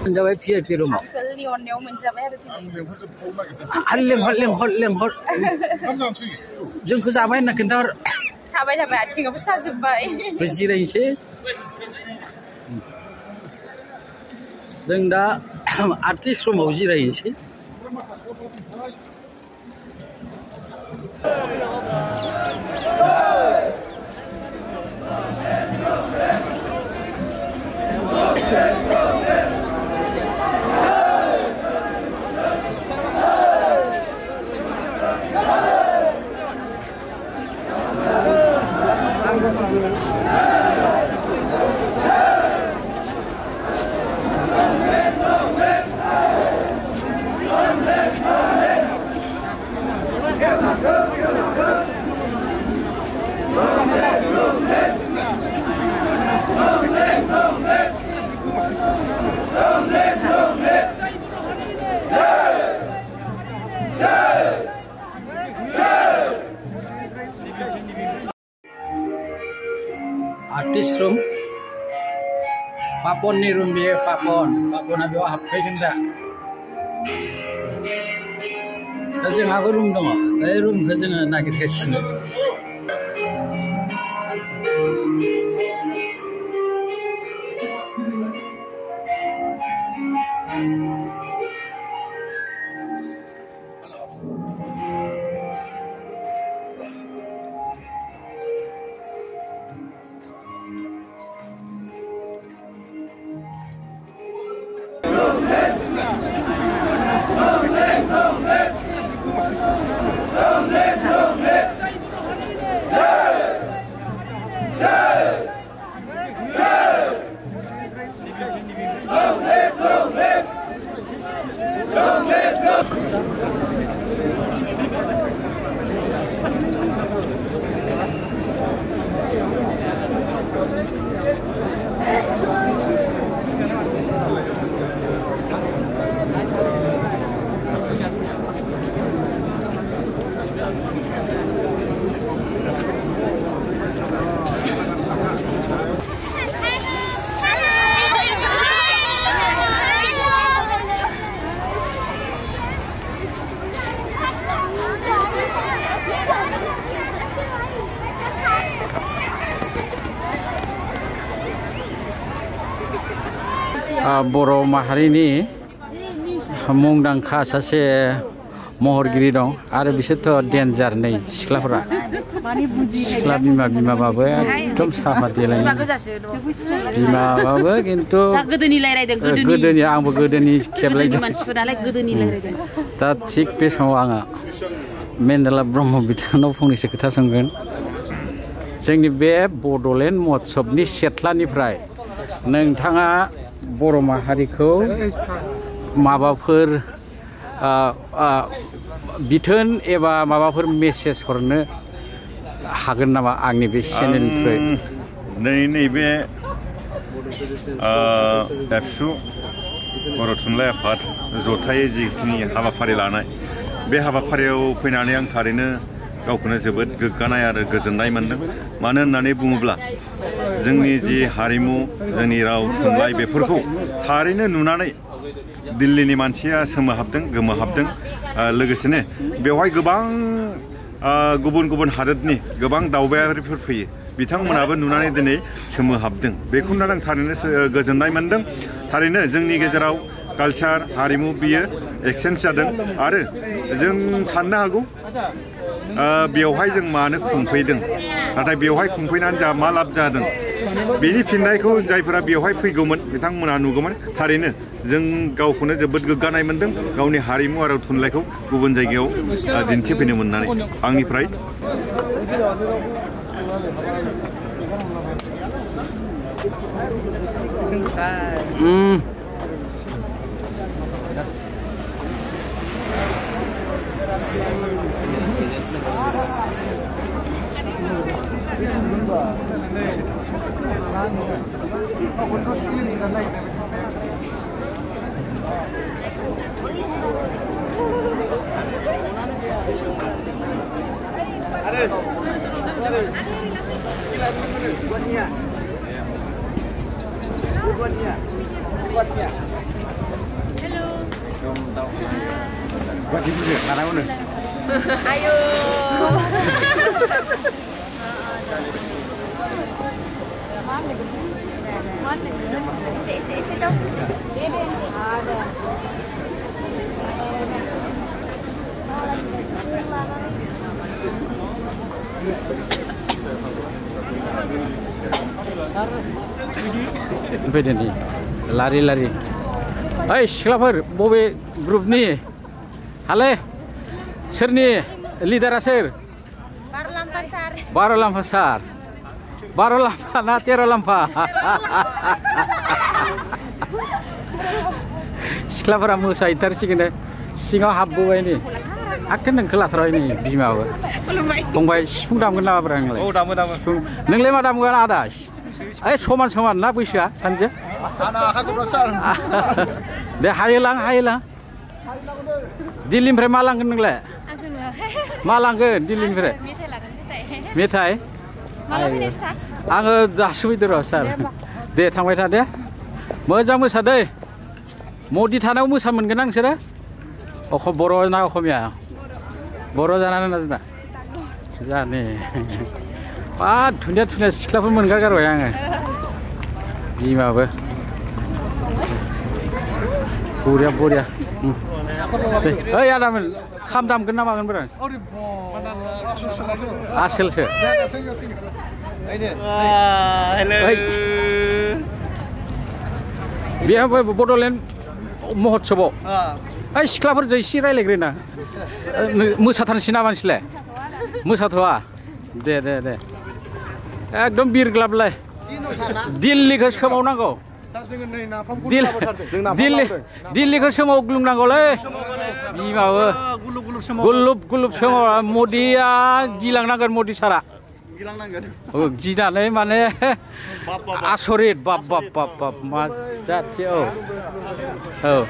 Menjawab VIP rumah. Lionel menjawab Lempar. जों जाबाय होनना खोन्थाहर. थाबाय आथिङाबो साजोब्बाय. जिरायनोसै. जों दा आर्टिस्ट रुमाव जिरायनोसै. Artis room, Papon ni room dia Papon ada apa yang dah? Kasih aku room dong, room kasih nak kasih. बर' माहारिनि मुंदांखा सासे महरगिरि दं आरो बिसोरथ' डेन्जार नै सिख्लाफोरा सिख्ला बिमाबाबो एकदम साफा देलाय बिमाबाबो खिन्थु गोदोनि आंबो गोदोनि खेबलायदों दा थिग बे समाव आङो मेन्देला ब्रह्म बिथांनाव फंनैसो खोथा सोंगोन जोंनि बे बड'लेण्ड महोत्सबनि सेथ्लानिफ्राय नोंथाङा बर' माहारिखौ माबाफोर बिथोन एबा माबाफोर मेसेज हरनो हागोन नामा आंनि बे चेनेलनिफ्राय नैबे एबसु बर' थुनलाइ आफाद जथायै जिखिनि हाबाफारि लानाय बे हाबाफारियाव फैनानै आं थारैनो गावखौनो जोबोद गोग्गानाय आरो गोजोननाय मोनदों मानो होननानै बुङोब्ला जोंनि जि हारिमु जोंनि राव थुनलाइ बेफोरखौ थारैनो नुनानै दिल्लीनि मानसिया सोमोहाबदों गोमोहाबदों लोगोसेनो बेवहाय गोबां गुबुन हादोरनि गोबां दावबायारिफोर फैयो बिथांमोनाबो नुनानै दिनै सोमोहाबदों बेखौ नुनानै आं थारैनो गोजोननाय मोनदों थारैनो जोंनि गेजेराव कालचार हारिमु बियो एक्सचेन्ज जादों आरो जों साननो हागौ बेवहाय जों मानो खुंफैदों नाथाय बेवहाय खुंफैनानै जा मा लाब जादों बेनि फिननायखौ जायफोरा बेवहाय फैगौमोन बिथांमोना नुगौमोन थारैनो जों गावखौनो जोबोद गोग्गानाय मोनदों गावनि हारिमु आरो थुनलाइखौ गुबुन जायगायाव दिन्थिफैनो मोननानै आंनिफ्राय Buat ibu dia, karena mana? Ayo. Beda nih, lari-lari. Hai, silaper, bobe grup nih. Halo, serni leader asir. Baru lampasar. Baru lampa, nanti lampa. Silaper musa intersi kene, singa habbu ini. Akan nengkelah terus ini bima apa? Pengbai sipung dam kena apa orang Oh, damu. Nengle ma dam kena ada. Soman na bisa sanja. Anak aku besar. Deh hayilang. Dilim pre Malang kan nengle. Malang ke dilim pre. Metai. Ayo. Dah suwi terus sar. Deh tangwai tadi. Mojang musa deh. Mau di tanah musa mengenang sih. Oh, boro na komia. Boro jalan na. Jani. Wah, dunia sekolah pun mengar orang. Bima apa? Buria. Hei, ada men. Kam dam kena makan berang. Asal se. Hello. Biar apa Bodoland Mahotsaw. Hei, sekolah pun jadi sirai lagi na. Musatan sinaman sile. Musatwa. Deh. Ekdom bir gelap Dilli ke semau nago. Dilli ke semau glung nago le. Bima gulup semau modia gilang nagar modi sara. Oh gila le mana asorit bab mas jat oh.